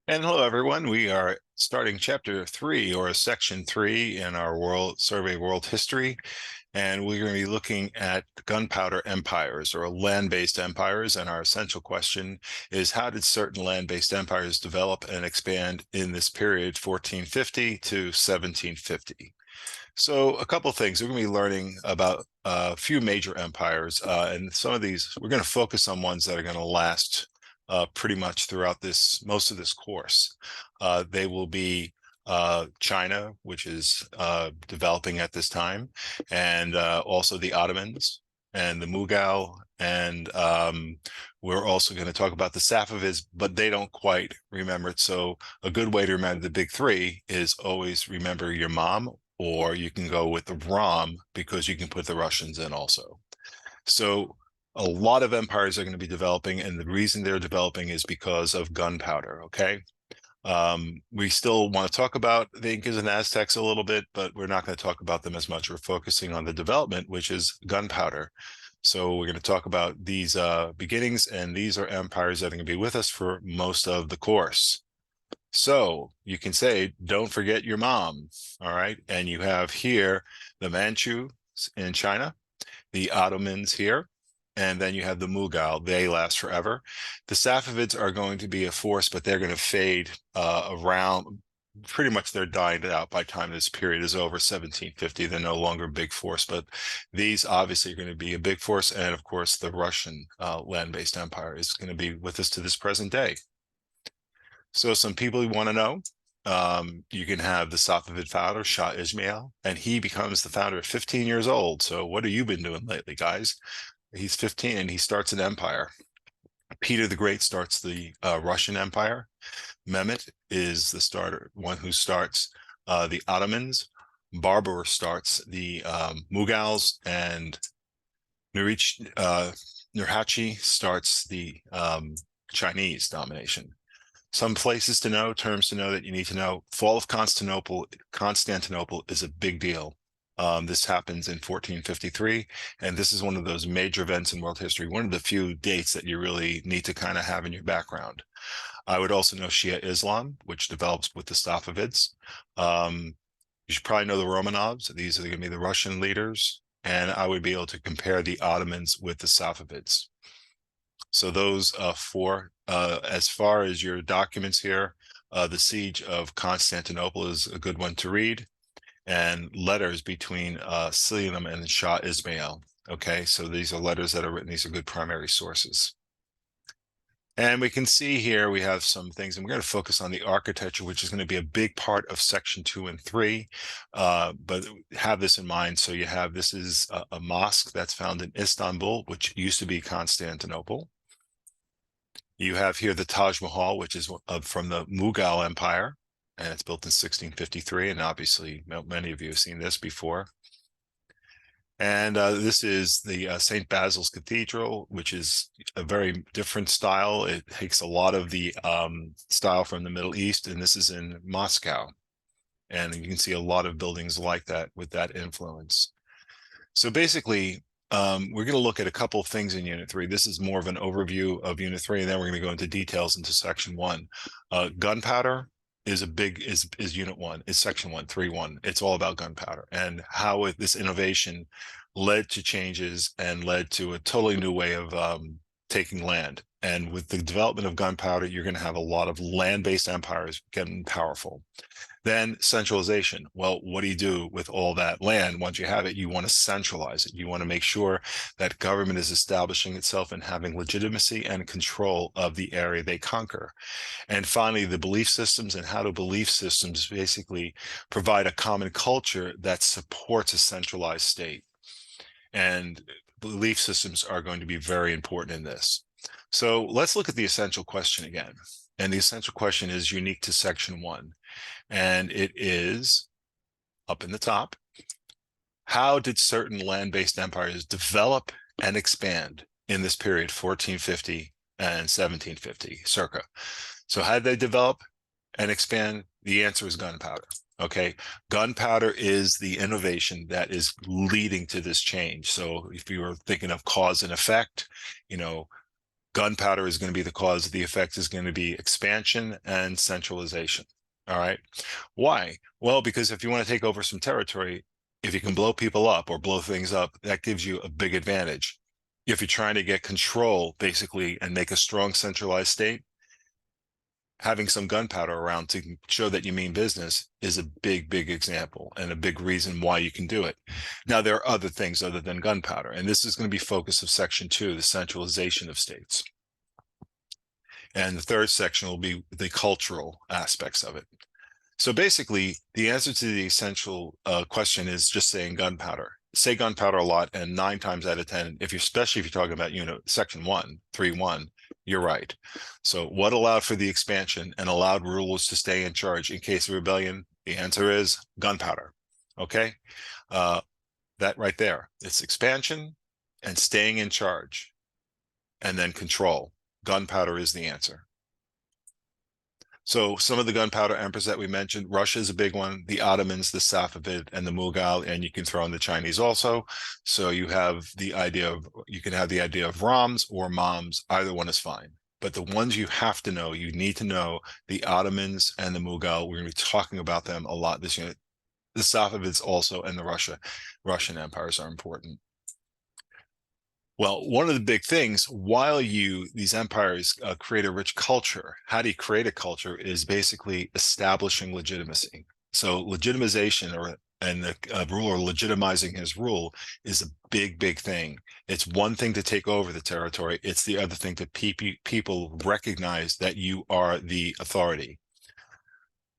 And hello, everyone. We are starting chapter 3 or section 3 in our world survey of world history. And we're going to be looking at gunpowder empires or land-based empires. And our essential question is, how did certain land-based empires develop and expand in this period, 1450 to 1750? So a couple of things. We're going to be learning about a few major empires, and some of these, we're going to focus on ones that are going to last pretty much throughout most of this course. They will be China, which is developing at this time, and also the Ottomans and the Mughal, and we're also going to talk about the Safavids, but they don't quite remember it. So a good way to remember the big three is always remember your mom, or you can go with the ROM because you can put the Russians in also. So a lot of empires are going to be developing, and the reason they're developing is because of gunpowder, okay? We still want to talk about the Incas and Aztecs a little bit, but we're not going to talk about them as much. We're focusing on the development, which is gunpowder. So we're going to talk about these beginnings, and these are empires that are going to be with us for most of the course. So you can say, don't forget your mom, all right? And you have here the Manchus in China, the Ottomans here, and then you have the Mughal. They last forever. The Safavids are going to be a force, but they're going to fade around. Pretty much they're dying out by the time this period is over, 1750. They're no longer a big force, but these obviously are going to be a big force. And of course, the Russian land-based empire is going to be with us to this present day. So some people you want to know, you can have the Safavid founder, Shah Ismail, and he becomes the founder at 15 years old. So what have you been doing lately, guys? He's 15 and he starts an empire. Peter the Great starts the Russian Empire. Mehmet is the one who starts the Ottomans. Babur starts the Mughals, and Nurhaci starts the Chinese domination. Some places to know, terms to know that you need to know. Fall of Constantinople is a big deal. This happens in 1453, and this is one of those major events in world history, one of the few dates that you really need to kind of have in your background. I would also know Shia Islam, which develops with the Safavids. You should probably know the Romanovs. These are going to be the Russian leaders, and I would be able to compare the Ottomans with the Safavids. So those four, as far as your documents here, the Siege of Constantinople is a good one to read, and letters between Selim and Shah Ismail. Okay, so these are letters that are written. These are good primary sources. And we can see here we have some things, and we're going to focus on the architecture, which is going to be a big part of section 2 and 3. But have this in mind. So you have, this is a mosque that's found in Istanbul, which used to be Constantinople. You have here the Taj Mahal, which is from the Mughal Empire, and it's built in 1653. And obviously, many of you have seen this before. And this is the St. Basil's Cathedral, which is a very different style. It takes a lot of the style from the Middle East, and this is in Moscow. And you can see a lot of buildings like that with that influence. So basically, we're going to look at a couple of things in Unit 3. This is more of an overview of Unit 3, and then we're going to go into details into Section 1. Gunpowder is Unit 1, is Section 1, 3.1. It's all about gunpowder and how this innovation led to changes and led to a totally new way of taking land. And with the development of gunpowder, you're going to have a lot of land-based empires getting powerful. Then centralization. Well, what do you do with all that land? Once you have it, you want to centralize it. You want to make sure that government is establishing itself and having legitimacy and control of the area they conquer. And finally, the belief systems, and how do belief systems basically provide a common culture that supports a centralized state. And belief systems are going to be very important in this. So let's look at the essential question again. And the essential question is unique to Section 1. And it is up in the top. How did certain land-based empires develop and expand in this period, 1450 and 1750, circa? So how did they develop and expand? The answer is gunpowder. Okay, gunpowder is the innovation that is leading to this change. So if you were thinking of cause and effect, Gunpowder is going to be the cause. The effect is going to be expansion and centralization. All right. Why? Well, because if you want to take over some territory, if you can blow people up or blow things up, that gives you a big advantage. If you're trying to get control, basically, and make a strong centralized state, having some gunpowder around to show that you mean business is a big, big example and a big reason why you can do it. Now, there are other things other than gunpowder, and this is going to be focus of section 2, the centralization of states. And the third section will be the cultural aspects of it. So basically, the answer to the essential question is just saying gunpowder. Say gunpowder a lot, and 9 times out of 10, especially if you're talking about section 1, 3.1, you're right. So what allowed for the expansion and allowed rulers to stay in charge in case of rebellion? The answer is gunpowder. Okay, that right there. It's expansion and staying in charge, and then control. Gunpowder is the answer. So some of the gunpowder emperors that we mentioned, Russia is a big one, the Ottomans, the Safavid, and the Mughal, and you can throw in the Chinese also. So you have the idea of, you can have the idea of Rams or Moms, either one is fine. But the ones you have to know, you need to know the Ottomans and the Mughal. We're going to be talking about them a lot this unit. The Safavids also, and the Russian empires are important. Well, one of the big things, while these empires create a rich culture, how do you create a culture is basically establishing legitimacy. So legitimization and the ruler legitimizing his rule is a big, big thing. It's one thing to take over the territory. It's the other thing to people recognize that you are the authority.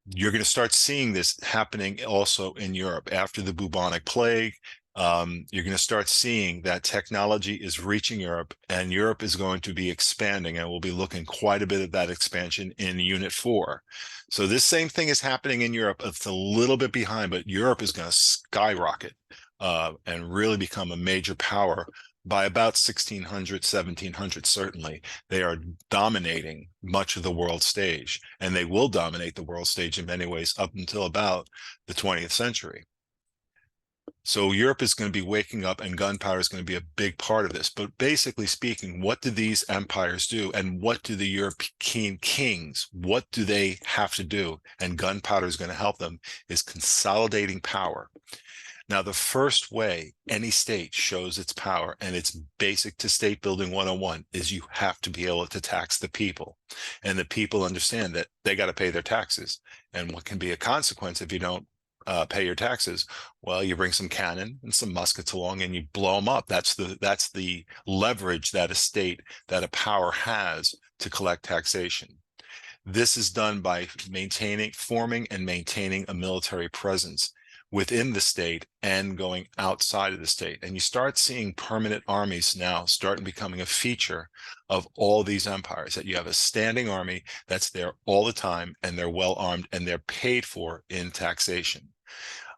You're going to start seeing this happening also in Europe after the bubonic plague. You're going to start seeing that technology is reaching Europe, and Europe is going to be expanding, and we'll be looking quite a bit of that expansion in Unit 4. So this same thing is happening in Europe. It's a little bit behind, but Europe is going to skyrocket and really become a major power by about 1600, 1700, certainly. They are dominating much of the world stage, and they will dominate the world stage in many ways up until about the 20th century. So Europe is going to be waking up, and gunpowder is going to be a big part of this. But basically speaking, what do these empires do, and what do the European kings, what do they have to do? And gunpowder is going to help them, is consolidating power. Now, the first way any state shows its power, and it's basic to state building 101, is you have to be able to tax the people. And the people understand that they got to pay their taxes. And what can be a consequence if you don't pay your taxes? Well, you bring some cannon and some muskets along and you blow them up. That's the leverage that a state, that a power has to collect taxation. This is done by forming and maintaining a military presence within the state and going outside of the state. And you start seeing permanent armies now starting becoming a feature of all these empires, that you have a standing army that's there all the time, and they're well armed, and they're paid for in taxation.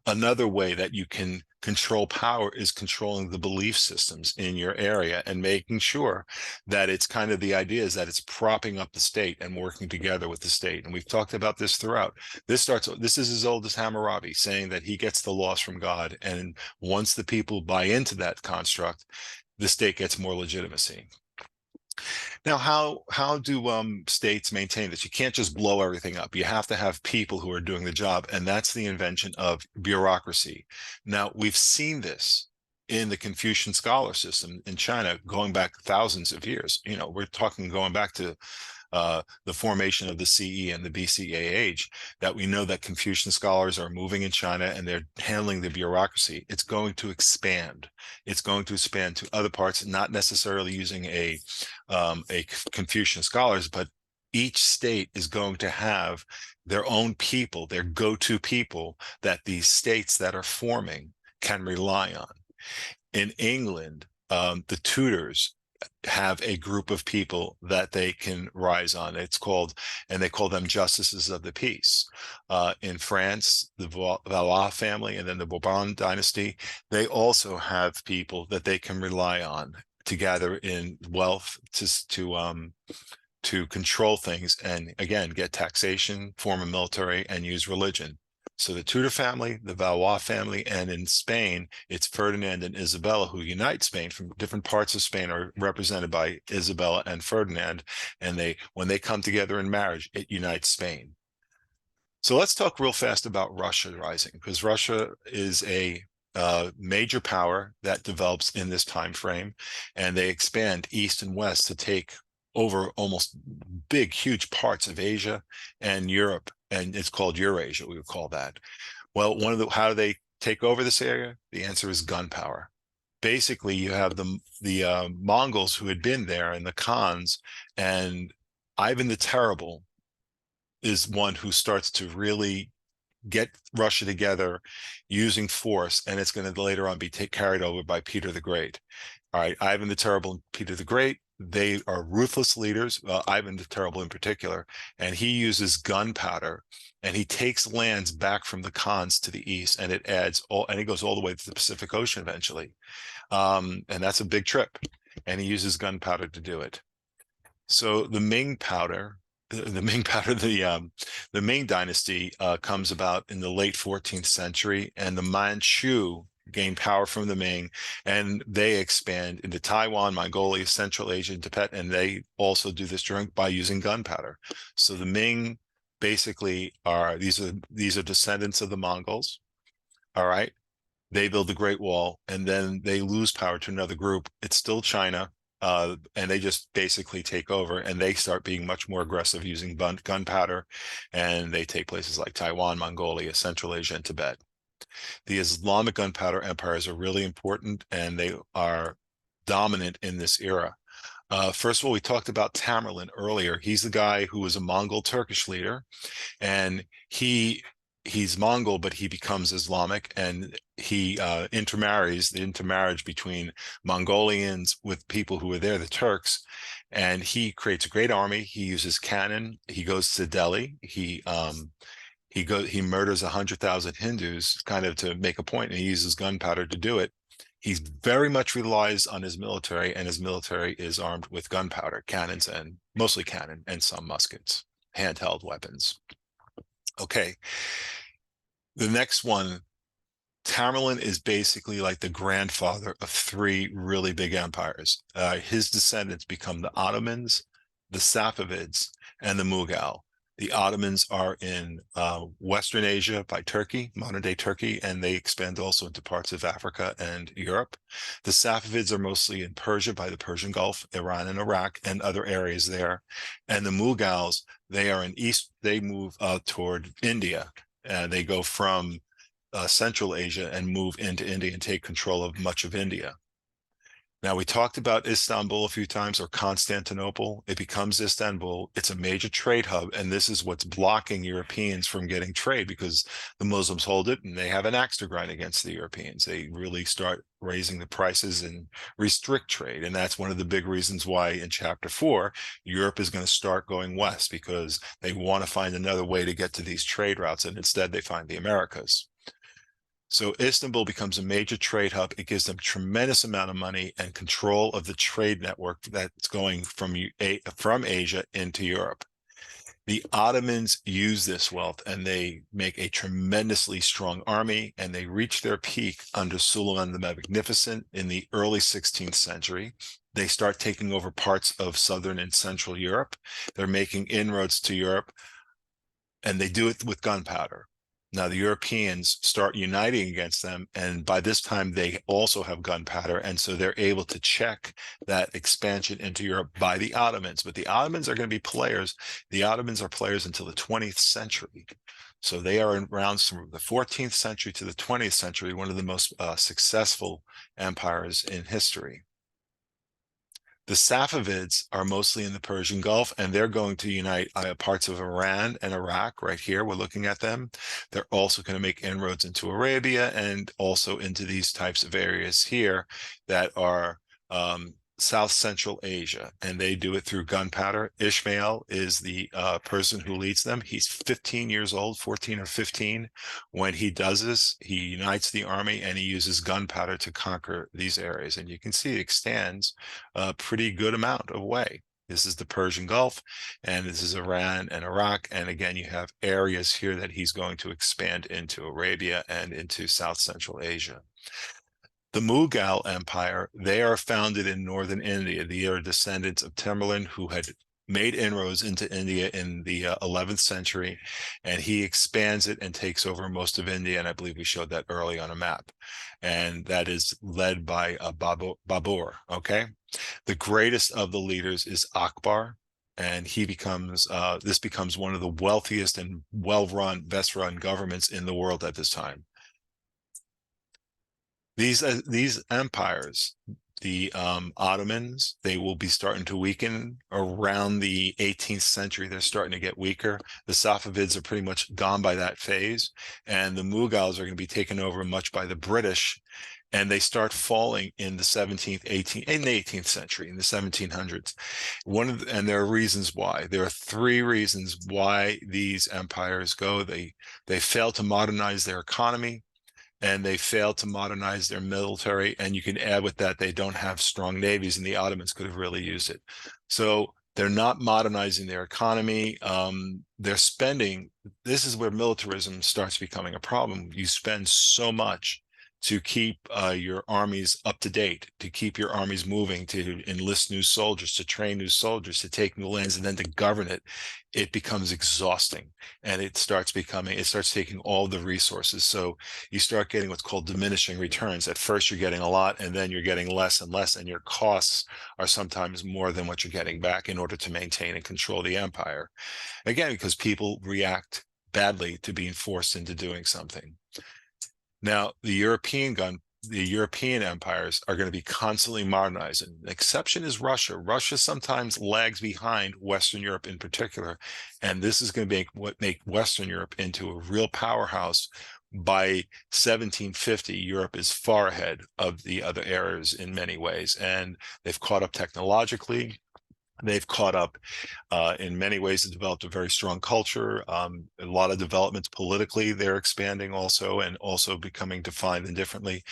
Another way that you can control power is controlling the belief systems in your area and making sure that it's kind of, the idea is that it's propping up the state and working together with the state. And we've talked about this throughout. This is as old as Hammurabi, saying that he gets the laws from God. And once the people buy into that construct, the state gets more legitimacy. Now, how do states maintain this? You can't just blow everything up. You have to have people who are doing the job, and that's the invention of bureaucracy. Now, we've seen this in the Confucian scholar system in China going back thousands of years. We're talking going back to the formation of the CE and the BCA age, that we know that Confucian scholars are moving in China and they're handling the bureaucracy. It's going to expand. It's going to expand to other parts, not necessarily using a Confucian scholars, but each state is going to have their own people, their go-to people that these states that are forming can rely on. In England, the Tudors have a group of people that they can rise on. And they call them justices of the peace. In France, the Valois family and then the Bourbon dynasty, they also have people that they can rely on to gather in wealth to control things, and again, get taxation, form a military, and use religion. So the Tudor family, the Valois family, and in Spain, it's Ferdinand and Isabella who unite Spain. From different parts of Spain are represented by Isabella and Ferdinand. And when they come together in marriage, it unites Spain. So let's talk real fast about Russia rising, because Russia is a major power that develops in this time frame, and they expand east and west to take over almost big, huge parts of Asia and Europe, and it's called Eurasia, we would call that. Well, how do they take over this area? The answer is gunpowder. Basically, you have the Mongols who had been there and the Khans, and Ivan the Terrible is one who starts to really get Russia together using force, and it's going to later on be carried over by Peter the Great. All right, Ivan the Terrible and Peter the Great, they are ruthless leaders, Ivan the Terrible in particular, and he uses gunpowder, and he takes lands back from the Khans to the east, and it goes all the way to the Pacific Ocean eventually. And that's a big trip, and he uses gunpowder to do it. So the Ming powder, the Ming dynasty comes about in the late 14th century, and the Manchu gain power from the Ming, and they expand into Taiwan, Mongolia, Central Asia, and Tibet, and they also do this by using gunpowder. So the Ming basically these are descendants of the Mongols. All right, they build the Great Wall, and then they lose power to another group. It's still China. And they just basically take over, and they start being much more aggressive using gunpowder, and they take places like Taiwan, Mongolia, Central Asia, and Tibet. The Islamic gunpowder empires are really important, and they are dominant in this era. First of all, we talked about Tamerlane earlier. He's the guy who was a Mongol Turkish leader, and he's Mongol, but he becomes Islamic, and he intermarries, the intermarriage between Mongolians with people who are there, the Turks, and he creates a great army. He uses cannon. He goes to Delhi. He murders 100,000 Hindus, kind of to make a point, and he uses gunpowder to do it. He very much relies on his military, and his military is armed with gunpowder, cannons, and mostly cannon, and some muskets, handheld weapons. Okay. The next one, Tamerlane is basically like the grandfather of three really big empires. His descendants become the Ottomans, the Safavids, and the Mughal. The Ottomans are in Western Asia by Turkey, modern day Turkey, and they expand also into parts of Africa and Europe. The Safavids are mostly in Persia by the Persian Gulf, Iran and Iraq, and other areas there. And the Mughals, they are in east, they move toward India. They go from Central Asia and move into India and take control of much of India. Now, we talked about Istanbul a few times, or Constantinople. It becomes Istanbul. It's a major trade hub, and this is what's blocking Europeans from getting trade, because the Muslims hold it, and they have an axe to grind against the Europeans. They really start raising the prices and restrict trade, and that's one of the big reasons why in Chapter 4, Europe is going to start going west, because they want to find another way to get to these trade routes, and instead they find the Americas. So Istanbul becomes a major trade hub. It gives them tremendous amount of money and control of the trade network that's going from Asia into Europe. The Ottomans use this wealth, and they make a tremendously strong army, and they reach their peak under Suleiman the Magnificent in the early 16th century. They start taking over parts of southern and central Europe. They're making inroads to Europe, and they do it with gunpowder. Now, the Europeans start uniting against them, and by this time, they also have gunpowder, and so they're able to check that expansion into Europe by the Ottomans. But the Ottomans are going to be players. The Ottomans are players until the 20th century. So they are around from the 14th century to the 20th century, one of the most successful empires in history. The Safavids are mostly in the Persian Gulf, and they're going to unite parts of Iran and Iraq. Right here, we're looking at them. They're also going to make inroads into Arabia and also into these types of areas here that are South Central Asia, and they do it through gunpowder. Ishmael is the person who leads them. He's 15 years old, 14 or 15. When he does this, he unites the army, and he uses gunpowder to conquer these areas. And you can see it extends a pretty good amount of way. This is the Persian Gulf, and this is Iran and Iraq. And again, you have areas here that he's going to expand into Arabia and into South Central Asia. The Mughal Empire, they are founded in northern India. They are descendants of Tamerlane, who had made inroads into India in the 11th century, and he expands it and takes over most of India. And I believe we showed that early on a map. And that is led by Babur, okay? The greatest of the leaders is Akbar, and he becomes, this becomes one of the wealthiest and well-run, best-run governments in the world at this time. These empires, the Ottomans, they will be starting to weaken around the 18th century. They're starting to get weaker. The Safavids are pretty much gone by that phase, and the Mughals are going to be taken over much by the British, and they start falling in the 17th, 18th, in the 18th century, in the 1700s. And there are reasons why. There are three reasons why these empires go. They fail to modernize their economy, and they failed to modernize their military. And you can add with that, they don't have strong navies, and the Ottomans could have really used it. So they're not modernizing their economy. They're spending, this is where militarism starts becoming a problem. You spend so much to keep your armies up to date, to keep your armies moving, to enlist new soldiers, to train new soldiers, to take new lands, and then to govern it. It becomes exhausting, and it starts taking all the resources. So you start getting what's called diminishing returns. At first, you're getting a lot, and then you're getting less and less, and your costs are sometimes more than what you're getting back in order to maintain and control the empire. Again, because people react badly to being forced into doing something. Now, the European empires are going to be constantly modernizing. The exception is Russia. Russia sometimes lags behind Western Europe in particular, and this is going to make Western Europe into a real powerhouse. By 1750, Europe is far ahead of the other areas in many ways, and they've caught up technologically. They've caught up in many ways. Have developed a very strong culture. A lot of developments politically. They're expanding also, and also becoming defined and differently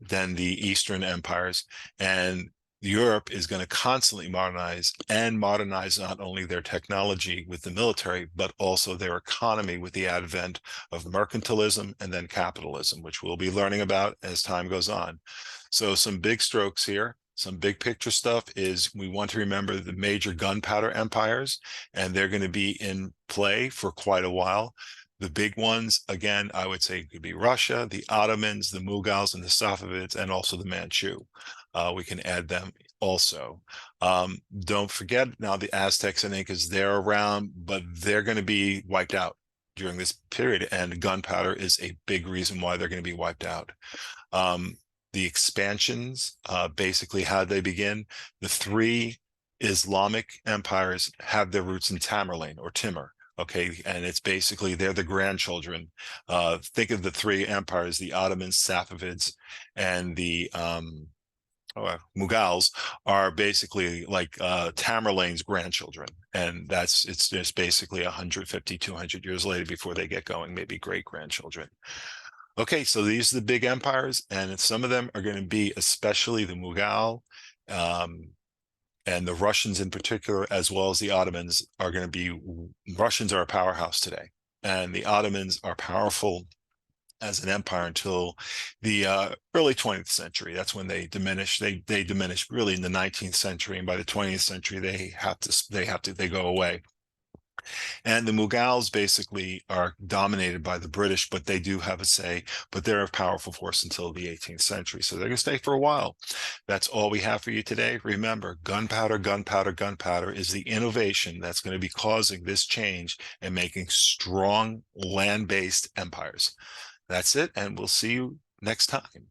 than the Eastern empires. And Europe is going to constantly modernize, and modernize not only their technology with the military, but also their economy with the advent of mercantilism and then capitalism, which we'll be learning about as time goes on. So some big strokes here. Some big picture stuff is we want to remember the major gunpowder empires, and they're going to be in play for quite a while. The big ones, again, I would say could be Russia, the Ottomans, the Mughals, and the Safavids, and also the Manchu. We can add them also. Don't forget now the Aztecs and Incas, they're around, but they're going to be wiped out during this period, and gunpowder is a big reason why they're going to be wiped out. The expansions, basically how they begin. The three Islamic empires have their roots in Tamerlane or Timur. Okay, and it's basically they're the grandchildren. Think of the three empires: the Ottomans, Safavids, and the Mughals are basically like Tamerlane's grandchildren, and it's just basically 150, 200 years later before they get going, maybe great grandchildren. Okay, so these are the big empires, and some of them are going to be, especially the Mughal and the Russians in particular, as well as the Ottomans, are going to be, Russians are a powerhouse today, and the Ottomans are powerful as an empire until the early 20th century. That's when they diminish. They diminish really in the 19th century, and by the 20th century, they go away. And the Mughals basically are dominated by the British, but they do have a say, but they're a powerful force until the 18th century. So they're going to stay for a while. That's all we have for you today. Remember, gunpowder, gunpowder, gunpowder is the innovation that's going to be causing this change and making strong land-based empires. That's it, and we'll see you next time.